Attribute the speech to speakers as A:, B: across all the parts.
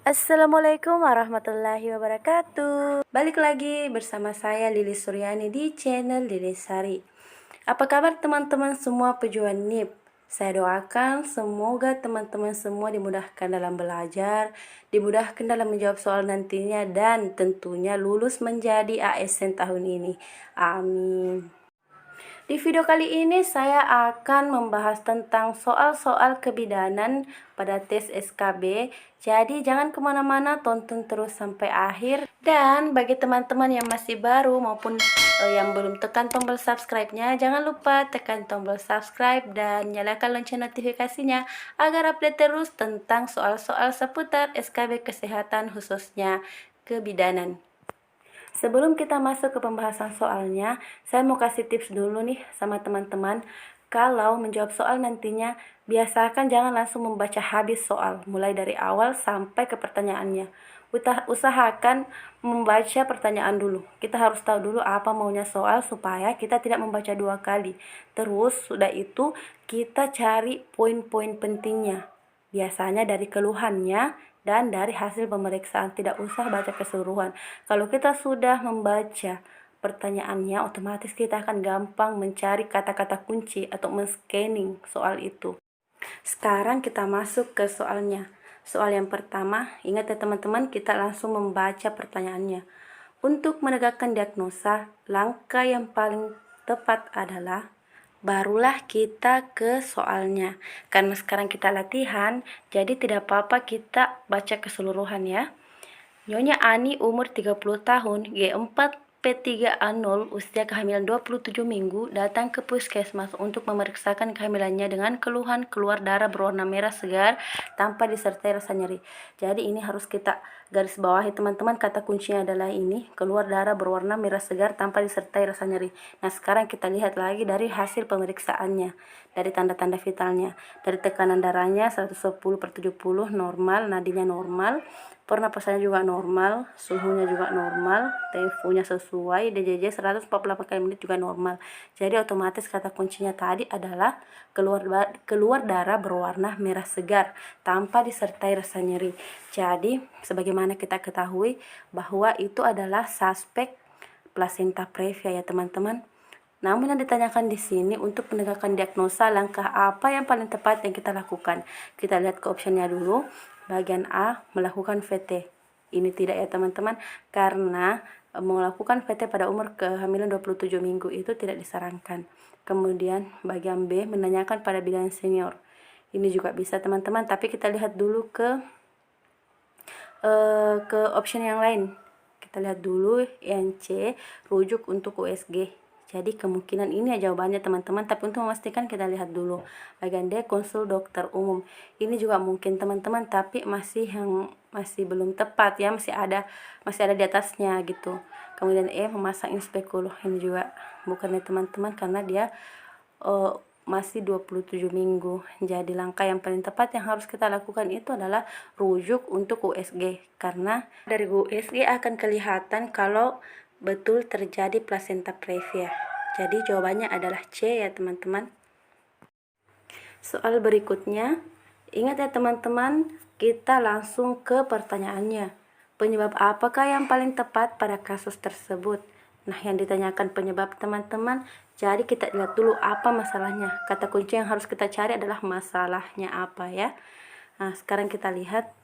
A: Assalamualaikum warahmatullahi wabarakatuh. Balik lagi bersama saya Lili Suryani di channel Lili Sari. Apa kabar teman-teman semua pejuang NIP? Saya doakan semoga teman-teman semua dimudahkan dalam belajar, dimudahkan dalam menjawab soal nantinya, dan tentunya lulus menjadi ASN tahun ini. Amin. Di video kali ini saya akan membahas tentang soal-soal kebidanan pada tes SKB. Jadi jangan kemana-mana, tonton terus sampai akhir. Dan bagi teman-teman yang masih baru maupun yang belum tekan tombol subscribe-nya, jangan lupa tekan tombol subscribe dan nyalakan lonceng notifikasinya agar update terus tentang soal-soal seputar SKB kesehatan khususnya kebidanan. Sebelum kita masuk ke pembahasan soalnya, saya mau kasih tips dulu nih sama teman-teman. Kalau menjawab soal nantinya, biasakan jangan langsung membaca habis soal, mulai dari awal sampai ke pertanyaannya. Usahakan membaca pertanyaan dulu. Kita harus tahu dulu apa maunya soal supaya kita tidak membaca dua kali. Terus, sudah itu kita cari poin-poin pentingnya. Biasanya dari keluhannya dan dari hasil pemeriksaan, tidak usah baca keseluruhan. Kalau kita sudah membaca pertanyaannya, otomatis kita akan gampang mencari kata-kata kunci atau men-scanning soal itu. Sekarang kita masuk ke soalnya. Soal yang pertama, ingat ya teman-teman, kita langsung membaca pertanyaannya. Untuk menegakkan diagnosa, langkah yang paling tepat adalah barulah kita ke soalnya. Karena sekarang kita latihan, jadi tidak apa-apa kita baca keseluruhan ya. Nyonya Ani umur 30 tahun, G4 P3A0, usia kehamilan 27 minggu, datang ke puskesmas untuk memeriksakan kehamilannya dengan keluhan keluar darah berwarna merah segar tanpa disertai rasa nyeri. Jadi ini harus kita garis bawahi teman-teman, kata kuncinya adalah ini, keluar darah berwarna merah segar tanpa disertai rasa nyeri. Nah sekarang kita lihat lagi dari hasil pemeriksaannya, dari tanda-tanda vitalnya. Dari tekanan darahnya 110/70 normal, nadinya normal, pernapasannya juga normal, suhunya juga normal, TFU-nya sesuai, DJJ 148 kali menit juga normal. Jadi otomatis kata kuncinya tadi adalah keluar darah berwarna merah segar tanpa disertai rasa nyeri. Jadi sebagaimana kita ketahui bahwa itu adalah suspek placenta previa ya teman-teman. Namun yang ditanyakan di sini, untuk menegakkan diagnosa, langkah apa yang paling tepat yang kita lakukan? Kita lihat ke optionnya dulu. Bagian A, melakukan VT. Ini tidak ya teman-teman, karena melakukan VT pada umur kehamilan 27 minggu itu tidak disarankan. Kemudian bagian B, menanyakan pada bidan senior. Ini juga bisa teman-teman, tapi kita lihat dulu ke option yang lain. Kita lihat dulu yang C, rujuk untuk USG. Jadi kemungkinan ini ya jawabannya teman-teman, tapi untuk memastikan kita lihat dulu. Bagian D, konsul dokter umum. Ini juga mungkin teman-teman, tapi masih belum tepat ya, masih ada di atasnya gitu. Kemudian E, memasang inspekulum. Ini juga bukan ya teman-teman, karena dia masih 27 minggu. Jadi langkah yang paling tepat yang harus kita lakukan itu adalah rujuk untuk USG, karena dari USG akan kelihatan kalau betul terjadi placenta previa. Jadi jawabannya adalah C ya teman-teman. Soal berikutnya, ingat ya teman-teman, kita langsung ke pertanyaannya. Penyebab apakah yang paling tepat pada kasus tersebut? Nah, yang ditanyakan penyebab teman-teman, jadi kita lihat dulu apa masalahnya. Kata kunci yang harus kita cari adalah masalahnya apa ya. Nah, sekarang kita lihat.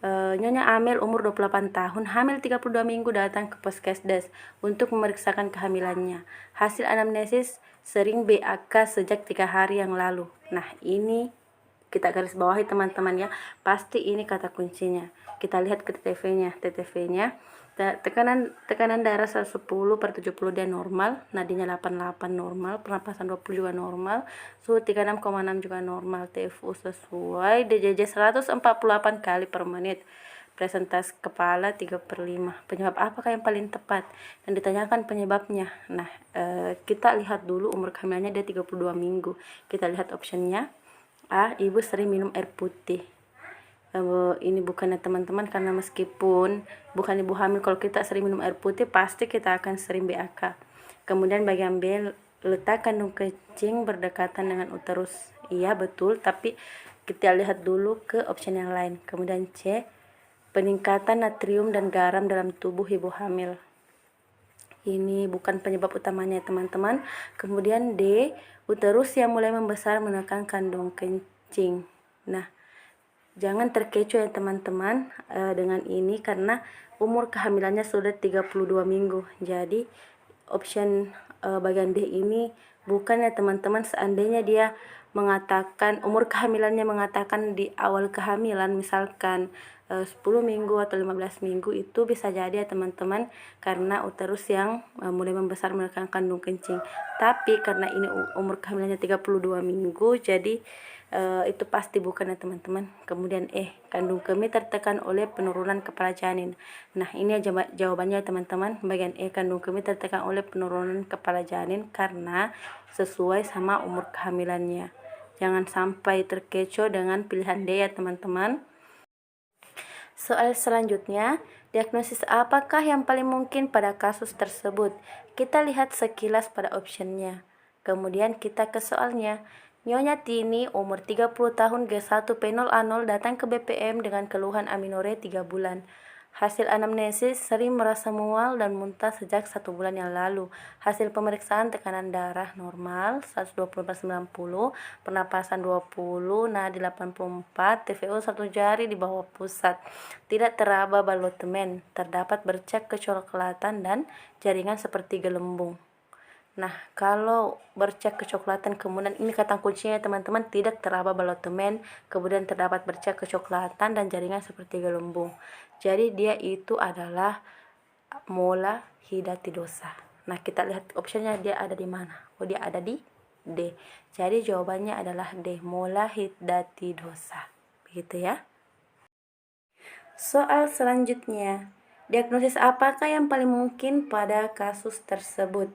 A: Nyonya Amel umur 28 tahun, hamil 32 minggu, datang ke puskesdes untuk memeriksakan kehamilannya. Hasil anamnesis sering BAK sejak 3 hari yang lalu. Nah, ini kita garis bawahi teman-teman ya. Pasti ini kata kuncinya. Kita lihat ke TTV-nya. Tekanan darah 110/70 dia normal, nadinya 88 normal, pernapasan 20 juga normal, suhu 36,6 juga normal, TFU sesuai, DJJ 148 kali per menit, presentasi kepala 3/5. Penyebab apakah yang paling tepat? Dan ditanyakan penyebabnya. Nah, kita lihat dulu umur kehamilannya dia 32 minggu. Kita lihat optionnya. A, ibu sering minum air putih. Ini bukannya teman-teman, karena meskipun bukan ibu hamil, kalau kita sering minum air putih pasti kita akan sering BAK. Kemudian bagian B, letak kandung kencing berdekatan dengan uterus. Iya betul, tapi kita lihat dulu ke option yang lain. Kemudian C, peningkatan natrium dan garam dalam tubuh ibu hamil. Ini bukan penyebab utamanya teman-teman. Kemudian D, uterus yang mulai membesar menekan kandung kencing. Nah, jangan terkecoh ya teman-teman dengan ini, karena umur kehamilannya sudah 32 minggu. Jadi option bagian D ini bukan ya teman-teman. Seandainya dia mengatakan umur kehamilannya mengatakan di awal kehamilan, misalkan 10 minggu atau 15 minggu, itu bisa jadi ya teman-teman karena uterus yang mulai membesar menekan kandung kencing. Tapi karena ini umur kehamilannya 32 minggu, jadi itu pasti bukan ya teman-teman. Kemudian kandung kemih tertekan oleh penurunan kepala janin. Nah, ini jawabannya teman-teman. Bagian kandung kemih tertekan oleh penurunan kepala janin karena sesuai sama umur kehamilannya. Jangan sampai terkecoh dengan pilihan D ya teman-teman. Soal selanjutnya, diagnosis apakah yang paling mungkin pada kasus tersebut? Kita lihat sekilas pada optionnya. Kemudian kita ke soalnya. Nyonya Tini, umur 30 tahun, G1 penol anol, datang ke BPM dengan keluhan aminore 3 bulan. Hasil anamnesis, sering merasa mual dan muntah sejak 1 bulan yang lalu. Hasil pemeriksaan tekanan darah normal 120/90, pernapasan 20, nadi 84, TVO 1 jari di bawah pusat. Tidak teraba balotemen, terdapat bercak kecoklatan dan jaringan seperti gelembung. Nah, kalau bercak kecoklatan, kemudian ini kata kuncinya teman-teman, tidak teraba balotemen, kemudian terdapat bercak kecoklatan dan jaringan seperti gelembung. Jadi dia itu adalah mola hidatidosa. Nah, kita lihat optionnya dia ada di mana. Oh, dia ada di D. Jadi jawabannya adalah D, mola hidatidosa. Begitu ya. Soal selanjutnya, diagnosis apakah yang paling mungkin pada kasus tersebut?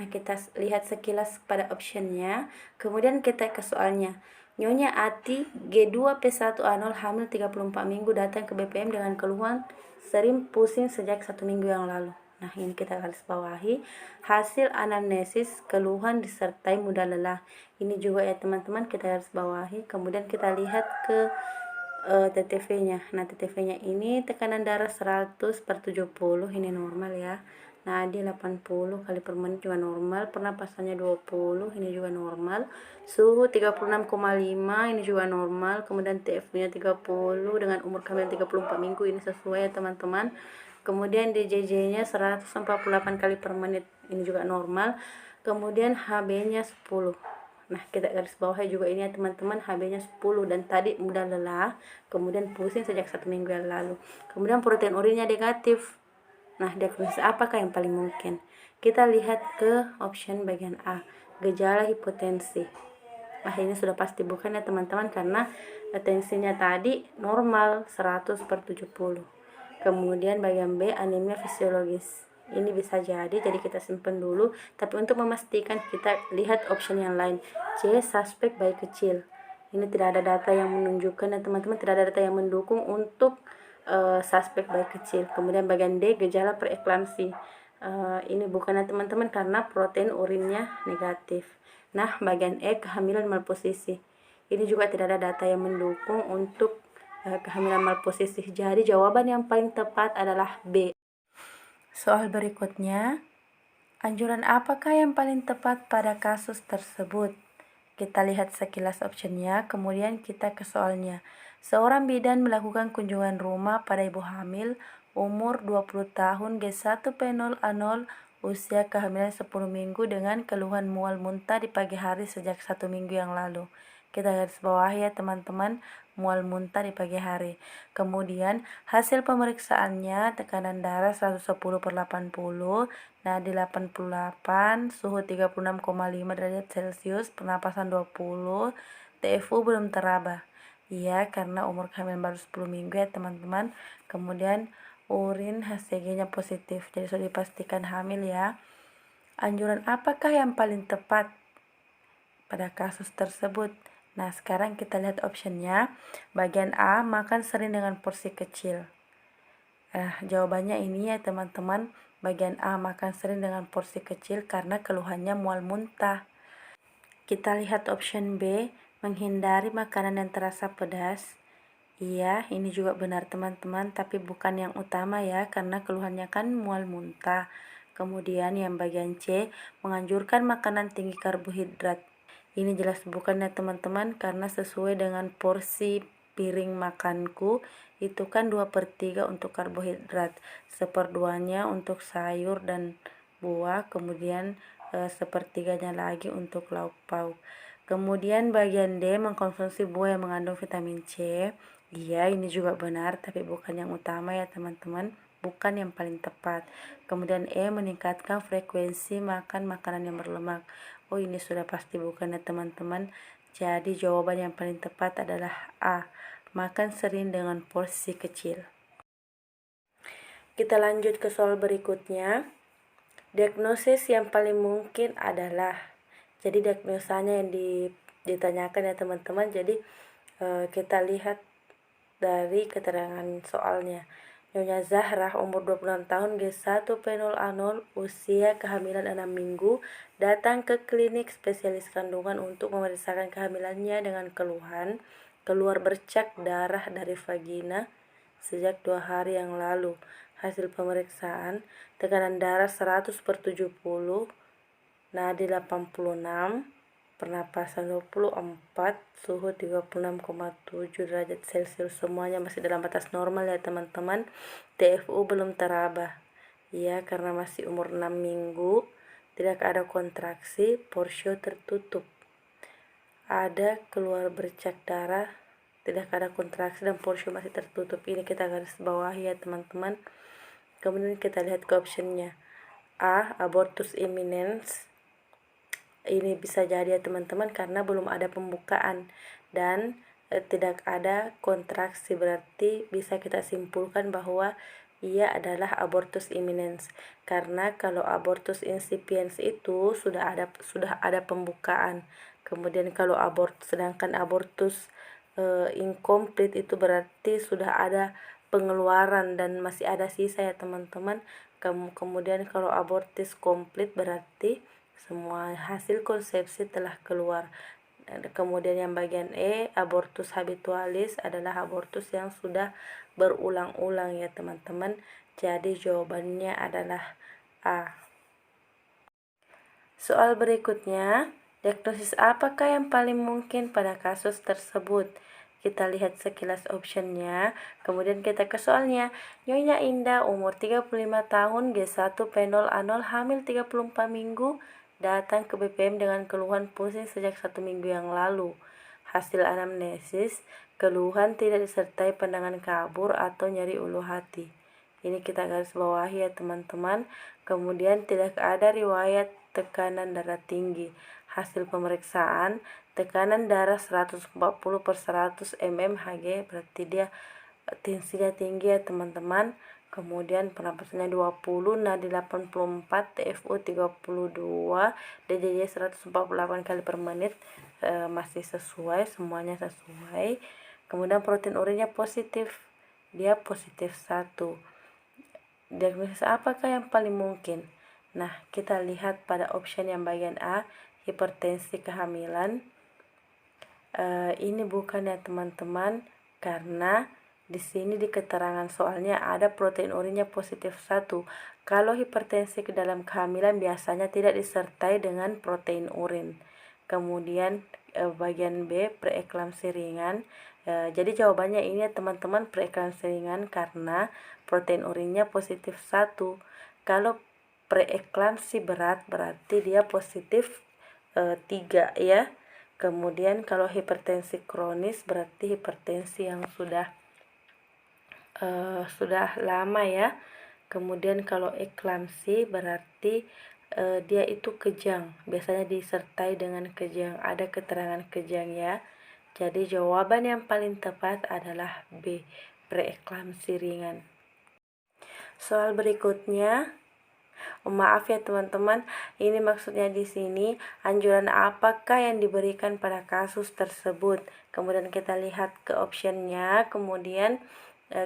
A: Nah, kita lihat sekilas pada optionnya, kemudian kita ke soalnya. Nyonya Ati, G2P1 anol, hamil 34 minggu, datang ke BPM dengan keluhan sering pusing sejak 1 minggu yang lalu. Nah, ini kita garis bawahi. Hasil anamnesis, keluhan disertai mudah lelah. Ini juga ya teman-teman, kita garis bawahi. Kemudian kita lihat ke TTV-nya. Nah, TTV-nya ini tekanan darah 100/70, ini normal ya. Nadi 80 kali per menit juga normal, pernapasannya 20, ini juga normal. Suhu 36,5, ini juga normal. Kemudian TF-nya 30 dengan umur kehamilan 34 minggu, ini sesuai ya teman-teman. Kemudian DJJ-nya 148 kali per menit, ini juga normal. Kemudian HB-nya 10. Nah, kita garis bawah juga ini ya teman-teman, HB-nya 10 dan tadi mudah lelah, kemudian pusing sejak 1 minggu yang lalu. Kemudian protein urinnya negatif. Nah, diagnosis apakah yang paling mungkin? Kita lihat ke option bagian A, gejala hipotensi. Nah, ini sudah pasti bukan ya teman-teman, karena tensinya tadi normal 100/70. Kemudian bagian B, anemia fisiologis. Ini bisa jadi kita simpan dulu. Tapi untuk memastikan kita lihat option yang lain. C, suspek bayi kecil. Ini tidak ada data yang menunjukkan ya teman-teman, tidak ada data yang mendukung untuk suspek bayi kecil. Kemudian bagian D, gejala preeklamsi. Ini bukan ya teman-teman, karena protein urinnya negatif. Nah, bagian E, kehamilan malposisi. Ini juga tidak ada data yang mendukung untuk kehamilan malposisi. Jadi jawaban yang paling tepat adalah B. Soal berikutnya, anjuran apakah yang paling tepat pada kasus tersebut? Kita lihat sekilas optionnya, kemudian kita ke soalnya. Seorang bidan melakukan kunjungan rumah pada ibu hamil umur 20 tahun, G1 penol anol, usia kehamilan 10 minggu dengan keluhan mual muntah di pagi hari sejak 1 minggu yang lalu. Kita garis bawah ya teman-teman, mual muntah di pagi hari. Kemudian hasil pemeriksaannya, tekanan darah 110/80, nadi 88, suhu 36,5 derajat Celcius, pernapasan 20, TFU belum teraba. Iya, karena umur kehamilan baru 10 minggu ya teman-teman. Kemudian urin HCG-nya positif, jadi sudah dipastikan hamil ya. Anjuran apakah yang paling tepat pada kasus tersebut? Nah, sekarang kita lihat optionnya. Bagian A, makan sering dengan porsi kecil. Jawabannya ini ya teman-teman, bagian A, makan sering dengan porsi kecil karena keluhannya mual muntah. Kita lihat option B, menghindari makanan yang terasa pedas. Iya, ini juga benar teman-teman, tapi bukan yang utama ya, karena keluhannya kan mual muntah. Kemudian yang bagian C, menganjurkan makanan tinggi karbohidrat. Ini jelas bukan ya teman-teman, karena sesuai dengan porsi piring makanku, itu kan 2/3 untuk karbohidrat, 1/2-nya untuk sayur dan buah, kemudian sepertiganya lagi untuk lauk pauk. Kemudian bagian D, mengkonsumsi buah yang mengandung vitamin C. Iya, ini juga benar, tapi bukan yang utama ya teman-teman, bukan yang paling tepat. Kemudian E, meningkatkan frekuensi makan makanan yang berlemak. Oh, ini sudah pasti bukan ya teman-teman. Jadi jawaban yang paling tepat adalah A, makan sering dengan porsi kecil. Kita lanjut ke soal berikutnya. Diagnosis yang paling mungkin adalah, jadi diagnosanya yang ditanyakan ya teman-teman. Jadi kita lihat dari keterangan soalnya. Nyonya Zahra, umur 26 tahun, G1 P0A0, usia kehamilan 6 minggu, datang ke klinik spesialis kandungan untuk memeriksakan kehamilannya dengan keluhan keluar bercak darah dari vagina sejak 2 hari yang lalu. Hasil pemeriksaan, tekanan darah 100/70, nadi 86, pernapasan 24, suhu 36,7 derajat Celcius, semuanya masih dalam batas normal ya teman-teman. TFU belum teraba ya, karena masih umur 6 minggu, tidak ada kontraksi, porsio tertutup, ada keluar bercak darah, tidak ada kontraksi, dan porsio masih tertutup. Ini kita garis bawahi ya teman-teman. Kemudian kita lihat ke optionnya. A, abortus imminens. Ini bisa jadi ya teman-teman, karena belum ada pembukaan dan tidak ada kontraksi, berarti bisa kita simpulkan bahwa ia adalah abortus imminens. Karena kalau abortus incipiens itu sudah ada pembukaan. Kemudian kalau sedangkan abortus incomplete itu berarti sudah ada pengeluaran dan masih ada sisa ya teman-teman. Kemudian kalau abortus komplit berarti semua hasil konsepsi telah keluar. Kemudian yang bagian E, abortus habitualis, adalah abortus yang sudah berulang-ulang ya teman-teman. Jadi jawabannya adalah A. Soal berikutnya, diagnosis apakah yang paling mungkin pada kasus tersebut? Kita lihat sekilas optionnya, kemudian kita ke soalnya. Nyonya Indah, umur 35 tahun, G1 P0A0, hamil 34 minggu, datang ke BPM dengan keluhan pusing sejak 1 minggu yang lalu. Hasil anamnesis, keluhan tidak disertai pandangan kabur atau nyeri ulu hati. Ini kita garis bawahi ya teman-teman. Kemudian tidak ada riwayat tekanan darah tinggi. Hasil pemeriksaan, tekanan darah 140/100 mmHg, berarti dia tensinya tinggi ya teman-teman. Kemudian pernapasannya 20, nadi 84, TFU 32, DJJ 148 kali per menit, masih sesuai, semuanya sesuai. Kemudian protein urinnya positif, dia positif 1. Diagnosis apakah yang paling mungkin? Nah, kita lihat pada option yang bagian A, hipertensi kehamilan. Ini bukan ya teman-teman, karena di sini di keterangan soalnya ada protein urinnya positif 1. Kalau hipertensi ke dalam kehamilan biasanya tidak disertai dengan protein urin. Kemudian bagian B, preeklamsi ringan. Jadi jawabannya ini ya teman-teman, preeklamsi ringan, karena protein urinnya positif 1. Kalau preeklamsi berat berarti dia positif 3 ya. Kemudian kalau hipertensi kronis berarti hipertensi yang sudah lama ya. Kemudian kalau eklamsi berarti dia itu kejang, biasanya disertai dengan kejang, ada keterangan kejang ya. Jadi jawaban yang paling tepat adalah B, preeklamsi ringan. Soal berikutnya, maaf ya teman-teman, ini maksudnya di sini anjuran apakah yang diberikan pada kasus tersebut. Kemudian kita lihat ke optionnya, kemudian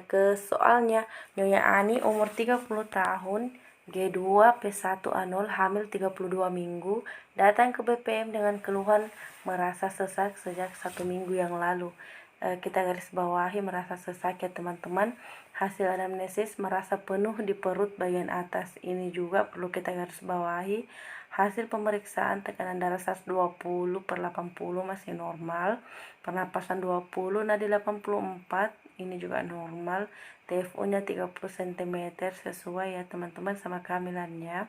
A: ke soalnya. Nyonya Ani, umur 30 tahun, G2 P1A0, hamil 32 minggu, datang ke BPM dengan keluhan merasa sesak sejak 1 minggu yang lalu. kita garis bawahi merasa sesak ya teman-teman. Hasil anamnesis merasa penuh di perut bagian atas, ini juga perlu kita garis bawahi. Hasil pemeriksaan tekanan darah 120/80 masih normal, pernapasan 20, nadi 84 ini juga normal, TFU-nya 30 cm sesuai ya teman-teman sama kehamilannya.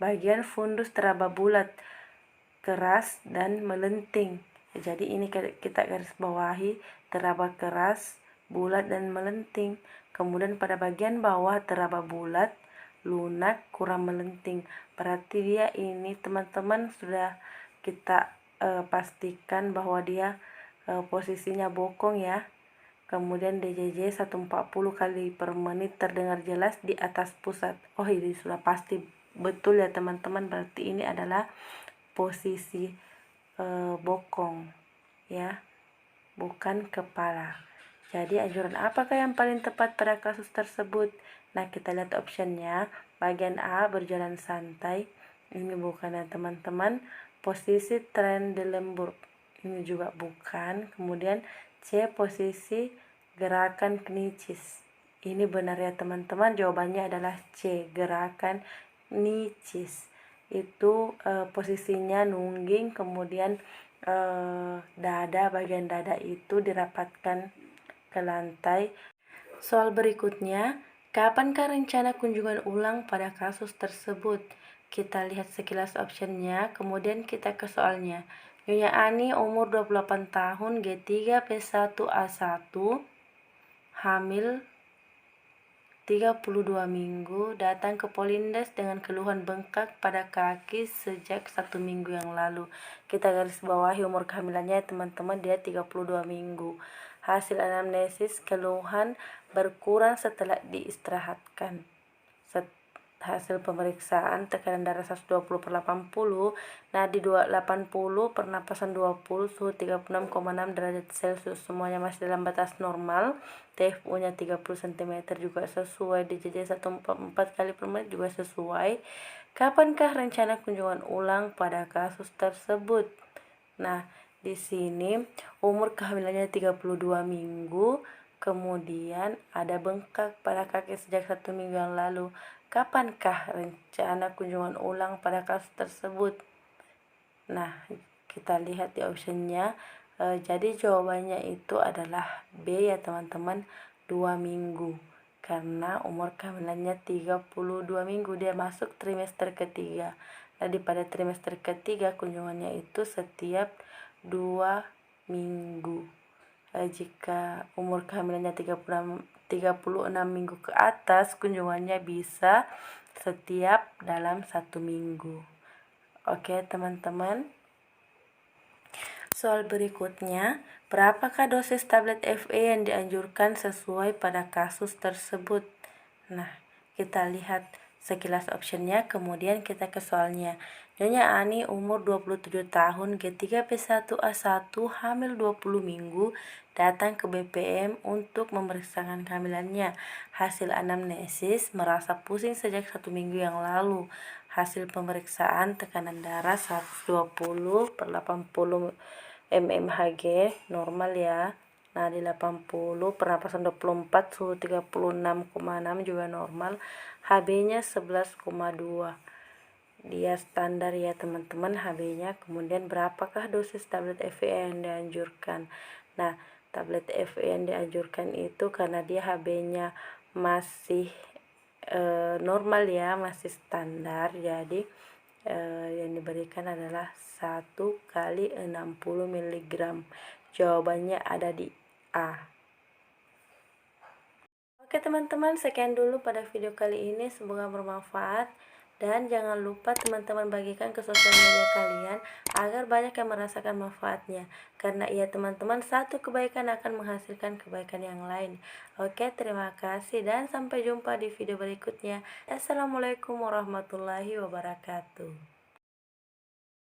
A: Bagian fundus teraba bulat, keras dan melenting. Jadi ini kita garis bawahi, teraba keras, bulat dan melenting. Kemudian pada bagian bawah teraba bulat, lunak, kurang melenting. Berarti dia ini teman-teman sudah kita pastikan bahwa dia posisinya bokong ya. Kemudian DJJ 140 kali per menit terdengar jelas di atas pusat. Oh, ini sudah pasti betul ya teman-teman, berarti ini adalah posisi bokong ya, bukan kepala. Jadi anjuran apakah yang paling tepat pada kasus tersebut? Nah, kita lihat optionnya. Bagian A, berjalan santai, ini bukan ya teman-teman. Posisi tren di lembur, ini juga bukan. Kemudian C, posisi gerakan knicis, ini benar ya teman-teman. Jawabannya adalah C, gerakan knicis. Itu posisinya nungging, kemudian bagian dada itu dirapatkan ke lantai. Soal berikutnya, kapankah rencana kunjungan ulang pada kasus tersebut? Kita lihat sekilas optionnya, kemudian kita ke soalnya. Nyonya Ani umur 28 tahun, G3 P1A1, hamil 32 minggu, datang ke Polindes dengan keluhan bengkak pada kaki sejak 1 minggu yang lalu. Kita garis bawahi umur kehamilannya teman-teman, dia 32 minggu. Hasil anamnesis, keluhan berkurang setelah diistirahatkan. Hasil pemeriksaan tekanan darah 120/80, nadi 280, pernapasan 20, suhu 36,6 derajat Celcius, semuanya masih dalam batas normal. TFU-nya 30 cm juga sesuai, DJJ 144 kali per menit juga sesuai. Kapankah rencana kunjungan ulang pada kasus tersebut? Nah, di sini umur kehamilannya 32 minggu, kemudian ada bengkak pada kaki sejak 1 minggu yang lalu. Kapankah rencana kunjungan ulang pada kasus tersebut? Nah, kita lihat di optionnya. Jadi jawabannya itu adalah B ya teman-teman, 2 minggu. Karena umur kehamilannya 32 minggu, dia masuk trimester ketiga. Jadi pada trimester ketiga kunjungannya itu setiap 2 minggu. Jika umur kehamilannya 36 minggu ke atas, kunjungannya bisa setiap dalam 1 minggu. Oke teman-teman. Soal berikutnya, berapakah dosis tablet FE yang dianjurkan sesuai pada kasus tersebut? Nah, kita lihat sekilas optionnya, kemudian kita ke soalnya. Nyonya Ani umur 27 tahun, G3 P1A1, hamil 20 minggu, datang ke BPM untuk memeriksakan kehamilannya. Hasil anamnesis, merasa pusing sejak 1 minggu yang lalu. Hasil pemeriksaan tekanan darah 120/80 mmHg, normal ya. Nadi 80, pernapasan 24, suhu 36,6 juga normal. HB-nya 11,2. Dia standar ya teman-teman HB-nya. Kemudian berapakah dosis tablet FE yang dianjurkan? Nah, tablet FE yang dianjurkan itu karena dia HB-nya masih normal ya, masih standar. Jadi yang diberikan adalah 1 kali 60 mg. Jawabannya ada di A. Oke teman-teman, sekian dulu pada video kali ini, semoga bermanfaat. Dan jangan lupa teman-teman bagikan ke sosial media kalian agar banyak yang merasakan manfaatnya. Karena iya teman-teman, satu kebaikan akan menghasilkan kebaikan yang lain. Oke, terima kasih dan sampai jumpa di video berikutnya. Assalamualaikum warahmatullahi wabarakatuh.